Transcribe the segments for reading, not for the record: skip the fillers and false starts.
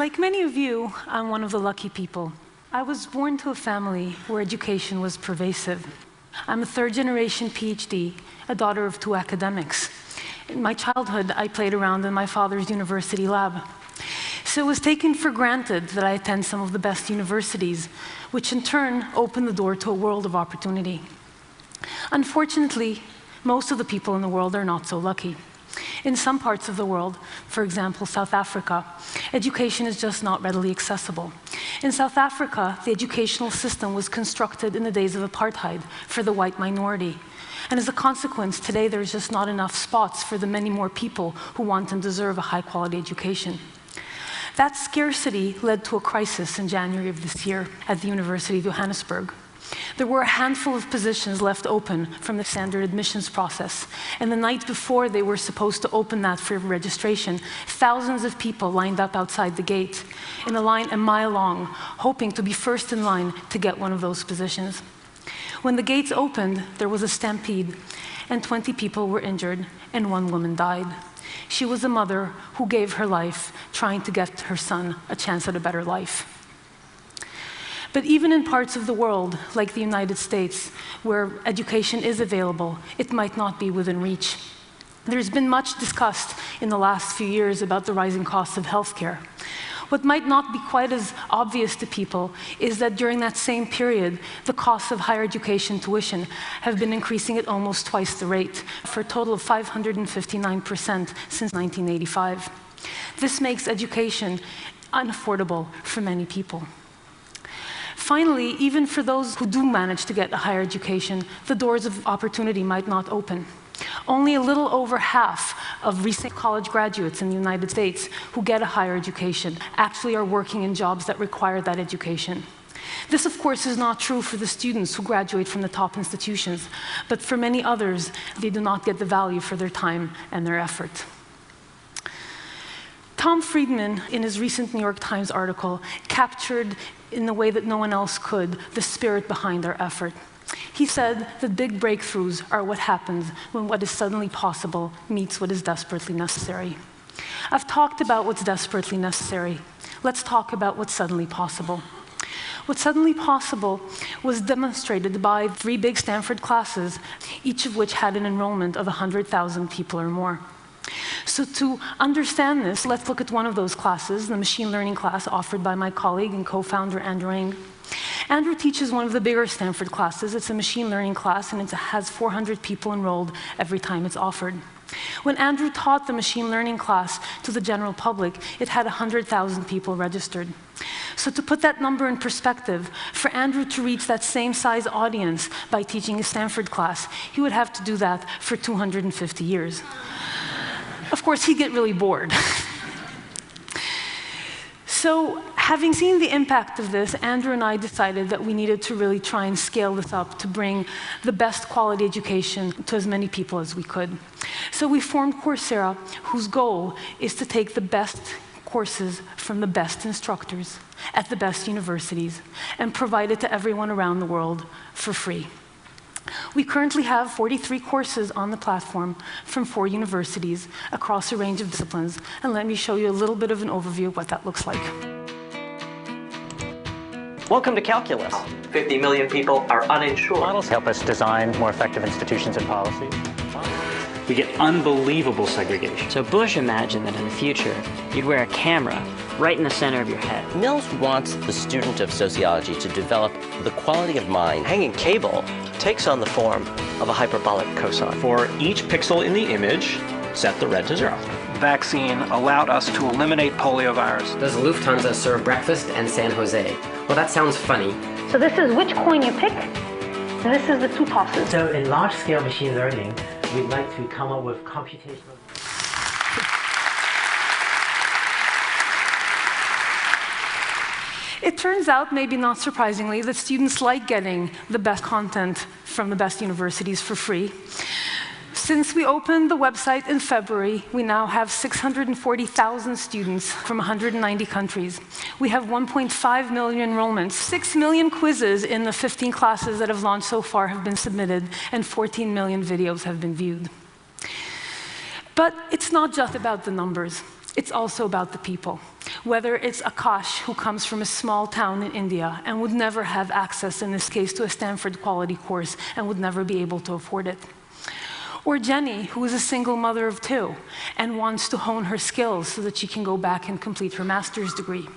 Like many of you, I'm one of the lucky people. I was born to a family where education was pervasive. I'm a third-generation PhD, a daughter of two academics. In my childhood, I played around in my father's university lab. So it was taken for granted that I attend some of the best universities, which in turn opened the door to a world of opportunity. Unfortunately, most of the people in the world are not so lucky. In some parts of the world, for example, South Africa, education is just not readily accessible. In South Africa, the educational system was constructed in the days of apartheid for the white minority. And as a consequence, today there's just not enough spots for the many more people who want and deserve a high-quality education. That scarcity led to a crisis in January of this year at the University of Johannesburg. There were a handful of positions left open from the standard admissions process, and the night before they were supposed to open that for registration, thousands of people lined up outside the gate, in a line a mile long, hoping to be first in line to get one of those positions. When the gates opened, there was a stampede, and 20 people were injured, and one woman died. She was a mother who gave her life trying to get her son a chance at a better life. But even in parts of the world, like the United States, where education is available, it might not be within reach. There's been much discussed in the last few years about the rising costs of healthcare. What might not be quite as obvious to people is that during that same period, the costs of higher education tuition have been increasing at almost twice the rate, for a total of 559% since 1985. This makes education unaffordable for many people. Finally, even for those who do manage to get a higher education, the doors of opportunity might not open. Only a little over half of recent college graduates in the United States who get a higher education actually are working in jobs that require that education. This, of course, is not true for the students who graduate from the top institutions, but for many others, they do not get the value for their time and their effort. Tom Friedman, in his recent New York Times article, captured in a way that no one else could the spirit behind our effort. He said that big breakthroughs are what happens when what is suddenly possible meets what is desperately necessary. I've talked about what's desperately necessary. Let's talk about what's suddenly possible. What's suddenly possible was demonstrated by 3 big Stanford classes, each of which had an enrollment of 100,000 people or more. So to understand this, let's look at one of those classes, the machine learning class offered by my colleague and co-founder Andrew Ng. Andrew teaches one of the bigger Stanford classes. It's a machine learning class, and it has 400 people enrolled every time it's offered. When Andrew taught the machine learning class to the general public, it had 100,000 people registered. So to put that number in perspective, for Andrew to reach that same size audience by teaching a Stanford class, he would have to do that for 250 years. Of course, he'd get really bored. So, having seen the impact of this, Andrew and I decided that we needed to really try and scale this up to bring the best quality education to as many people as we could. So we formed Coursera, whose goal is to take the best courses from the best instructors at the best universities and provide it to everyone around the world for free. We currently have 43 courses on the platform from 4 universities across a range of disciplines, and let me show you a little bit of an overview of what that looks like. Welcome to Calculus. 50 million people are uninsured. Models help us design more effective institutions and policies. We get unbelievable segregation. So Bush imagined that in the future, you'd wear a camera right in the center of your head. Mills wants the student of sociology to develop the quality of mind. Hanging cable takes on the form of a hyperbolic cosine. For each pixel in the image, set the red to 0. Vaccine allowed us to eliminate poliovirus. Does Lufthansa serve breakfast in San Jose? Well, that sounds funny. So this is which coin you pick, and this is the 2 tosses. So in large-scale machine learning, we'd like to come up with computational... It turns out, maybe not surprisingly, that students like getting the best content from the best universities for free. Since we opened the website in February, we now have 640,000 students from 190 countries. We have 1.5 million enrollments. 6 million quizzes in the 15 classes that have launched so far have been submitted, and 14 million videos have been viewed. But it's not just about the numbers. It's also about the people. Whether it's Akash, who comes from a small town in India and would never have access, in this case, to a Stanford quality course and would never be able to afford it. Or Jenny, who is a single mother of 2 and wants to hone her skills so that she can go back and complete her master's degree.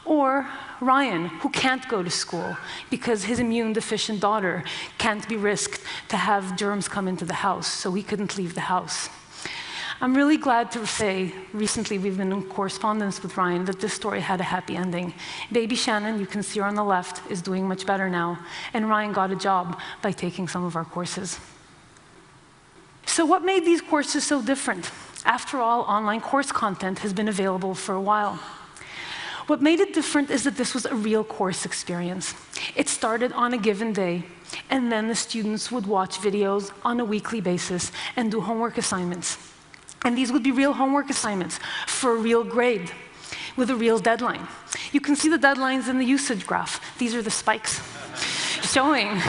Or Ryan, who can't go to school because his immune-deficient daughter can't be risked to have germs come into the house, so he couldn't leave the house. I'm really glad to say, recently we've been in correspondence with Ryan, that this story had a happy ending. Baby Shannon, you can see her on the left, is doing much better now, and Ryan got a job by taking some of our courses. So what made these courses so different? After all, online course content has been available for a while. What made it different is that this was a real course experience. It started on a given day, and then the students would watch videos on a weekly basis and do homework assignments. And these would be real homework assignments for a real grade with a real deadline. You can see the deadlines in the usage graph. These are the spikes, showing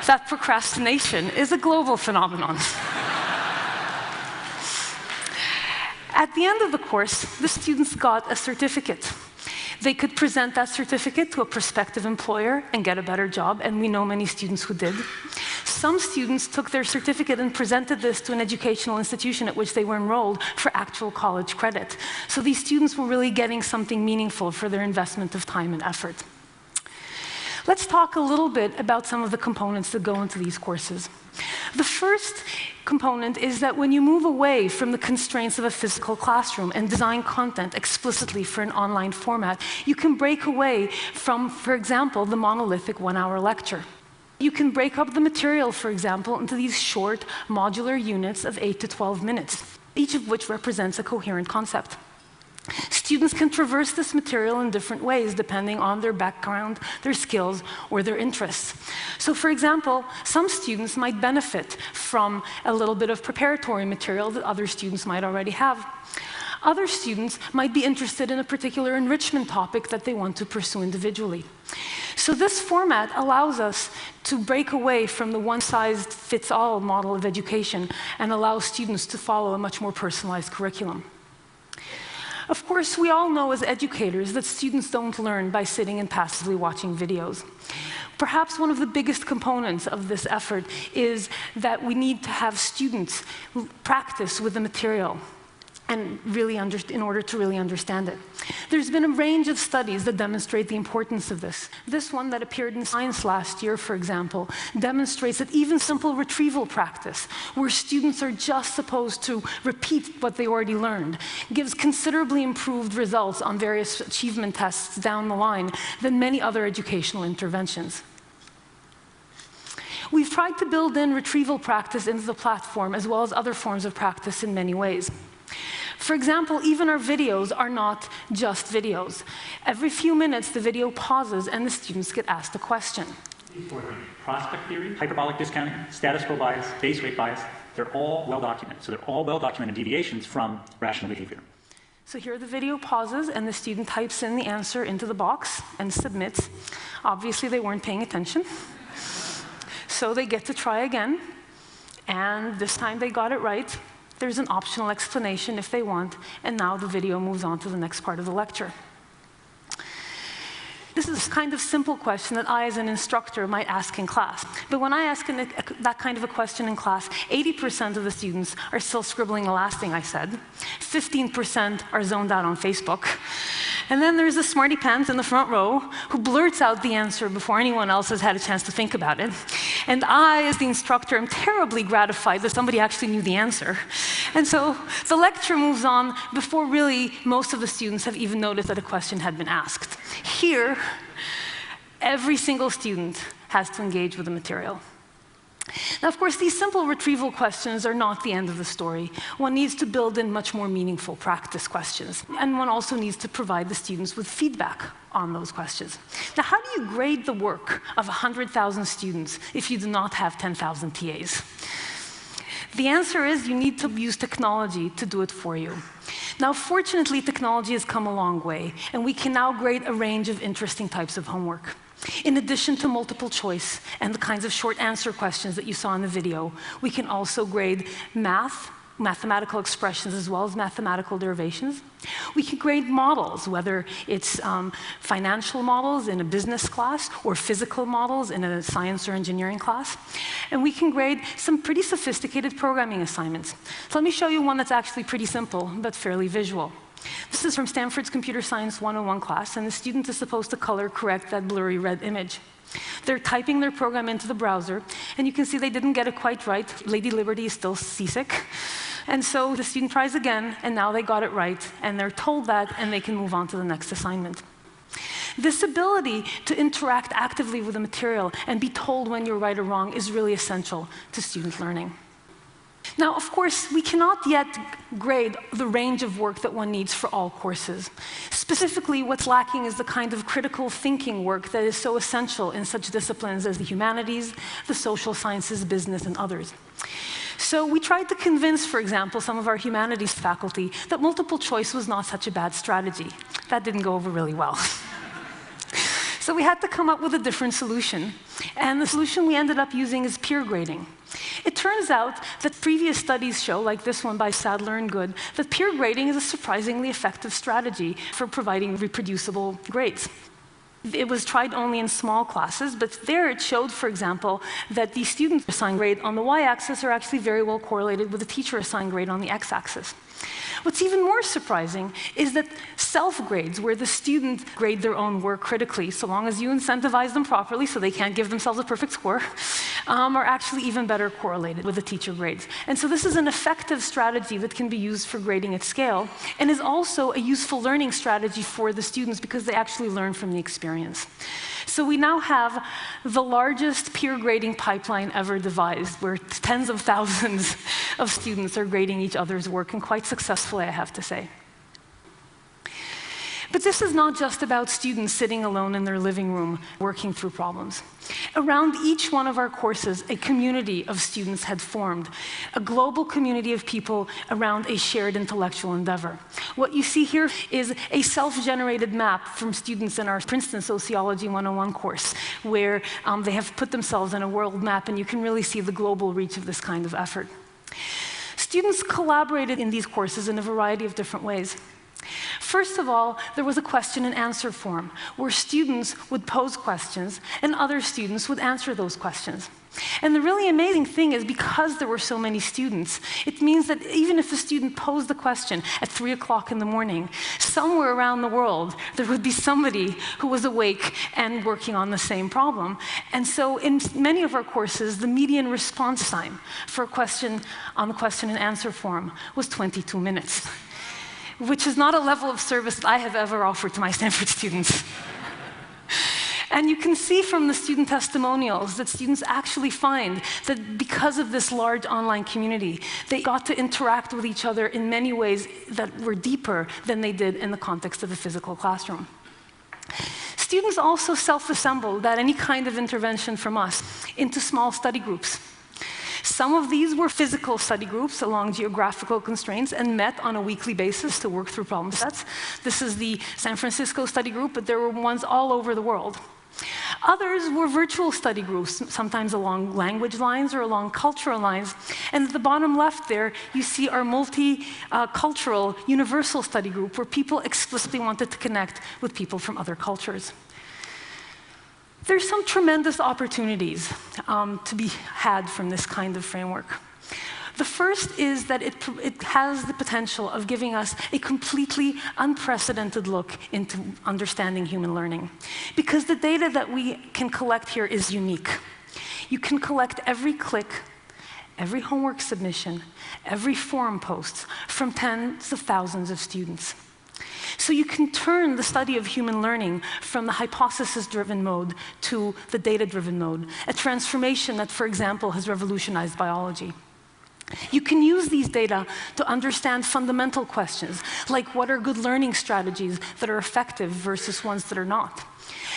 that procrastination is a global phenomenon. At the end of the course, the students got a certificate. They could present that certificate to a prospective employer and get a better job, and we know many students who did. Some students took their certificate and presented this to an educational institution at which they were enrolled for actual college credit. So these students were really getting something meaningful for their investment of time and effort. Let's talk a little bit about some of the components that go into these courses. The first component is that when you move away from the constraints of a physical classroom and design content explicitly for an online format, you can break away from, for example, the monolithic 1-hour lecture. You can break up the material, for example, into these short modular units of 8 to 12 minutes, each of which represents a coherent concept. Students can traverse this material in different ways depending on their background, their skills, or their interests. So for example, some students might benefit from a little bit of preparatory material that other students might already have. Other students might be interested in a particular enrichment topic that they want to pursue individually. So this format allows us to break away from the one-size-fits-all model of education and allow students to follow a much more personalized curriculum. Of course, we all know as educators that students don't learn by sitting and passively watching videos. Perhaps one of the biggest components of this effort is that we need to have students practice with the material and in order to really understand it. There's been a range of studies that demonstrate the importance of this. This one that appeared in Science last year, for example, demonstrates that even simple retrieval practice, where students are just supposed to repeat what they already learned, gives considerably improved results on various achievement tests down the line than many other educational interventions. We've tried to build in retrieval practice into the platform, as well as other forms of practice in many ways. For example, even our videos are not just videos. Every few minutes, the video pauses and the students get asked a question. Prospect theory, hyperbolic discounting, status quo bias, base rate bias, they're all well documented. So they're all well documented deviations from rational behavior. So here the video pauses and the student types in the answer into the box and submits. Obviously, they weren't paying attention. So they get to try again. And this time they got it right. There's an optional explanation if they want, and now the video moves on to the next part of the lecture. This is a kind of simple question that I, as an instructor, might ask in class. But when I ask that kind of a question in class, 80% of the students are still scribbling the last thing I said. 15% are zoned out on Facebook. And then there's a smarty pants in the front row who blurts out the answer before anyone else has had a chance to think about it. And I, as the instructor, am terribly gratified that somebody actually knew the answer. And so the lecture moves on before really most of the students have even noticed that a question had been asked. Here, every single student has to engage with the material. Now, of course, these simple retrieval questions are not the end of the story. One needs to build in much more meaningful practice questions. And one also needs to provide the students with feedback on those questions. Now, how do you grade the work of 100,000 students if you do not have 10,000 TAs? The answer is you need to use technology to do it for you. Now, fortunately, technology has come a long way, and we can now grade a range of interesting types of homework. In addition to multiple choice and the kinds of short answer questions that you saw in the video, we can also grade math, mathematical expressions as well as mathematical derivations. We can grade models, whether it's financial models in a business class or physical models in a science or engineering class. And we can grade some pretty sophisticated programming assignments. So let me show you one that's actually pretty simple, but fairly visual. This is from Stanford's Computer Science 101 class, and the student is supposed to color correct that blurry red image. They're typing their program into the browser, and you can see they didn't get it quite right. Lady Liberty is still seasick. And so the student tries again, and now they got it right, and they're told that, and they can move on to the next assignment. This ability to interact actively with the material and be told when you're right or wrong is really essential to student learning. Now, of course, we cannot yet grade the range of work that one needs for all courses. Specifically, what's lacking is the kind of critical thinking work that is so essential in such disciplines as the humanities, the social sciences, business, and others. So we tried to convince, for example, some of our humanities faculty that multiple choice was not such a bad strategy. That didn't go over really well. So we had to come up with a different solution. And the solution we ended up using is peer grading. It turns out that previous studies show, like this one by Sadler and Good, that peer grading is a surprisingly effective strategy for providing reproducible grades. It was tried only in small classes, but there it showed, for example, that the student assigned grade on the y-axis are actually very well correlated with the teacher assigned grade on the x-axis. What's even more surprising is that self-grades, where the student grade their own work critically, so long as you incentivize them properly so they can't give themselves a perfect score, are actually even better correlated with the teacher grades. And so this is an effective strategy that can be used for grading at scale, and is also a useful learning strategy for the students because they actually learn from the experience. So we now have the largest peer grading pipeline ever devised, where tens of thousands of students are grading each other's work, and quite successfully, I have to say. But this is not just about students sitting alone in their living room working through problems. Around each one of our courses, a community of students had formed, a global community of people around a shared intellectual endeavor. What you see here is a self-generated map from students in our Princeton Sociology 101 course, where they have put themselves in a world map, and you can really see the global reach of this kind of effort. Students collaborated in these courses in a variety of different ways. First of all, there was a question and answer form, where students would pose questions and other students would answer those questions. And the really amazing thing is, because there were so many students, it means that even if a student posed the question at 3 o'clock in the morning, somewhere around the world, there would be somebody who was awake and working on the same problem. And so in many of our courses, the median response time for a question on the question and answer form was 22 minutes. Which is not a level of service that I have ever offered to my Stanford students. And you can see from the student testimonials that students actually find that because of this large online community, they got to interact with each other in many ways that were deeper than they did in the context of a physical classroom. Students also self-assembled, without any kind of intervention from us, into small study groups. Some of these were physical study groups along geographical constraints and met on a weekly basis to work through problem sets. This is the San Francisco study group, but there were ones all over the world. Others were virtual study groups, sometimes along language lines or along cultural lines. And at the bottom left there, you see our multicultural universal study group, where people explicitly wanted to connect with people from other cultures. There's some tremendous opportunities to be had from this kind of framework. The first is that it has the potential of giving us a completely unprecedented look into understanding human learning, because the data that we can collect here is unique. You can collect every click, every homework submission, every forum post from tens of thousands of students. So you can turn the study of human learning from the hypothesis-driven mode to the data-driven mode, a transformation that, for example, has revolutionized biology. You can use these data to understand fundamental questions, like what are good learning strategies that are effective versus ones that are not.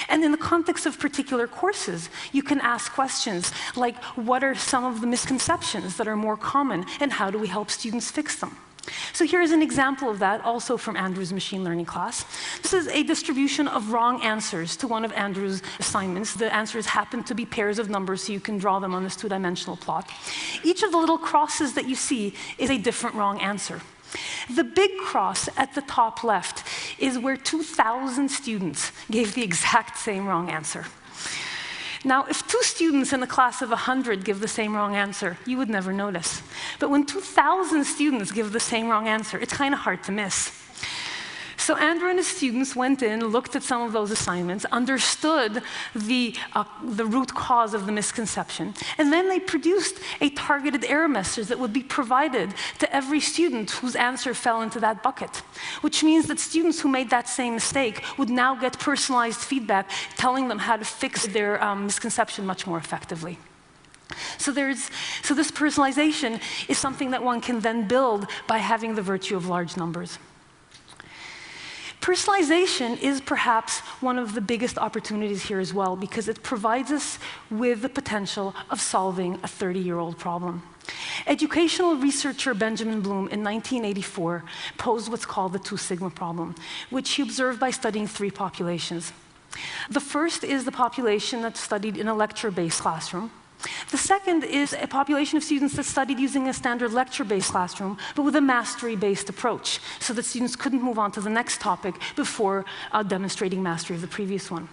And in the context of particular courses, you can ask questions like, what are some of the misconceptions that are more common, and how do we help students fix them? So here's an example of that, also from Andrew's machine learning class. This is a distribution of wrong answers to one of Andrew's assignments. The answers happen to be pairs of numbers, so you can draw them on this two-dimensional plot. Each of the little crosses that you see is a different wrong answer. The big cross at the top left is where 2,000 students gave the exact same wrong answer. Now, if 2 students in a class of 100 give the same wrong answer, you would never notice. But when 2,000 students give the same wrong answer, it's kind of hard to miss. So Andrew and his students went in, looked at some of those assignments, understood the root cause of the misconception, and then they produced a targeted error message that would be provided to every student whose answer fell into that bucket, which means that students who made that same mistake would now get personalized feedback telling them how to fix their misconception much more effectively. So this personalization is something that one can then build by having the virtue of large numbers. Personalization is perhaps one of the biggest opportunities here as well, because it provides us with the potential of solving a 30-year-old problem. Educational researcher Benjamin Bloom in 1984 posed what's called the 2 sigma problem, which he observed by studying 3 populations. The first is the population that's studied in a lecture-based classroom. The second is a population of students that studied using a standard lecture-based classroom, but with a mastery-based approach, so that students couldn't move on to the next topic before demonstrating mastery of the previous one.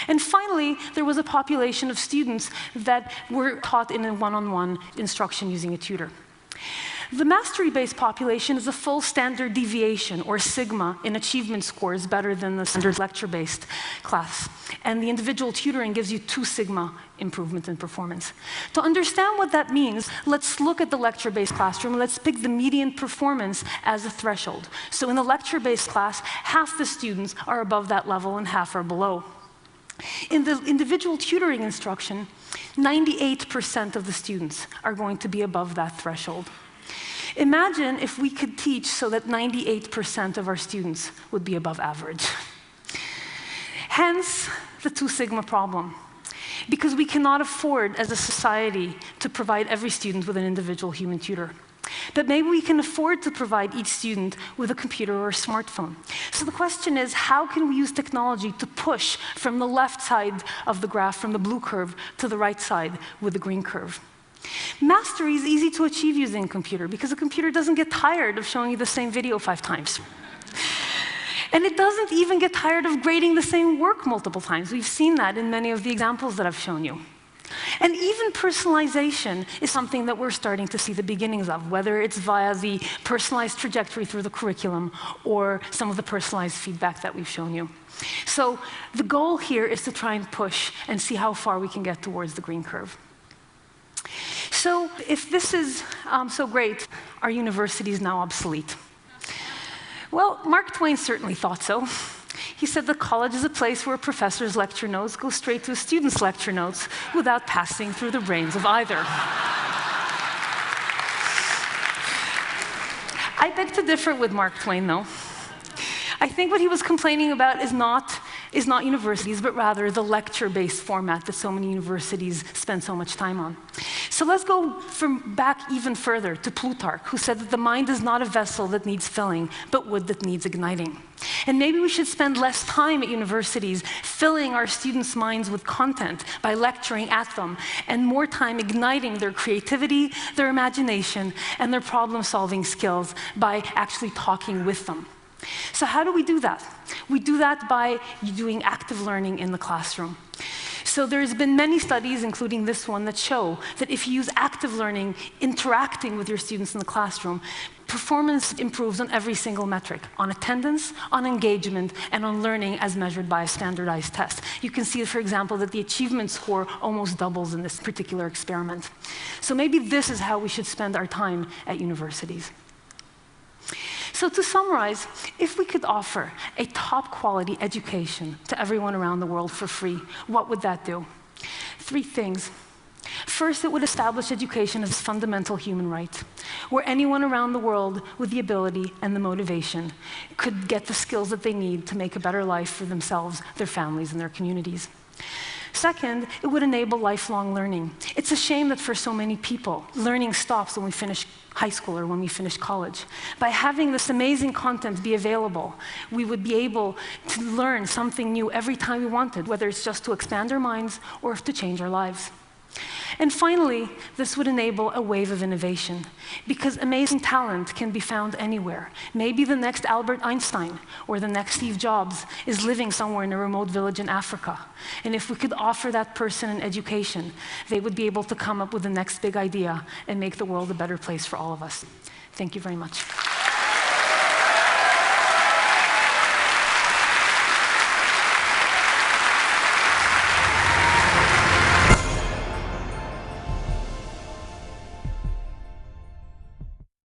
And finally, there was a population of students that were taught in a one-on-one instruction using a tutor. The mastery-based population is a full standard deviation, or sigma, in achievement scores better than the standard lecture-based class. And the individual tutoring gives you 2 sigma improvement in performance. To understand what that means, let's look at the lecture-based classroom. Let's pick the median performance as a threshold. So in the lecture-based class, half the students are above that level and half are below. In the individual tutoring instruction, 98% of the students are going to be above that threshold. Imagine if we could teach so that 98% of our students would be above average. Hence, the 2 sigma problem. Because we cannot afford, as a society, to provide every student with an individual human tutor. But maybe we can afford to provide each student with a computer or a smartphone. So the question is, how can we use technology to push from the left side of the graph, from the blue curve, to the right side with the green curve? Mastery is easy to achieve using a computer, because a computer doesn't get tired of showing you the same video 5 times. And it doesn't even get tired of grading the same work multiple times. We've seen that in many of the examples that I've shown you. And even personalization is something that we're starting to see the beginnings of, whether it's via the personalized trajectory through the curriculum or some of the personalized feedback that we've shown you. So the goal here is to try and push and see how far we can get towards the green curve. So if this is so great, are universities now obsolete? Well, Mark Twain certainly thought so. He said that college is a place where a professor's lecture notes go straight to a student's lecture notes without passing through the brains of either. I beg to differ with Mark Twain, though. I think what he was complaining about is not universities, but rather the lecture-based format that so many universities spend so much time on. So let's go back even further to Plutarch, who said that the mind is not a vessel that needs filling, but wood that needs igniting. And maybe we should spend less time at universities filling our students' minds with content by lecturing at them, and more time igniting their creativity, their imagination, and their problem-solving skills by actually talking with them. So how do we do that? We do that by doing active learning in the classroom. So there's been many studies, including this one, that show that if you use active learning, interacting with your students in the classroom, performance improves on every single metric, on attendance, on engagement, and on learning as measured by a standardized test. You can see, for example, that the achievement score almost doubles in this particular experiment. So maybe this is how we should spend our time at universities. So to summarize, if we could offer a top-quality education to everyone around the world for free, what would that do? 3 things. First, it would establish education as a fundamental human right, where anyone around the world with the ability and the motivation could get the skills that they need to make a better life for themselves, their families, and their communities. Second, it would enable lifelong learning. It's a shame that for so many people, learning stops when we finish high school or when we finish college. By having this amazing content be available, we would be able to learn something new every time we wanted, whether it's just to expand our minds or to change our lives. And finally, this would enable a wave of innovation, because amazing talent can be found anywhere. Maybe the next Albert Einstein or the next Steve Jobs is living somewhere in a remote village in Africa. And if we could offer that person an education, they would be able to come up with the next big idea and make the world a better place for all of us. Thank you very much.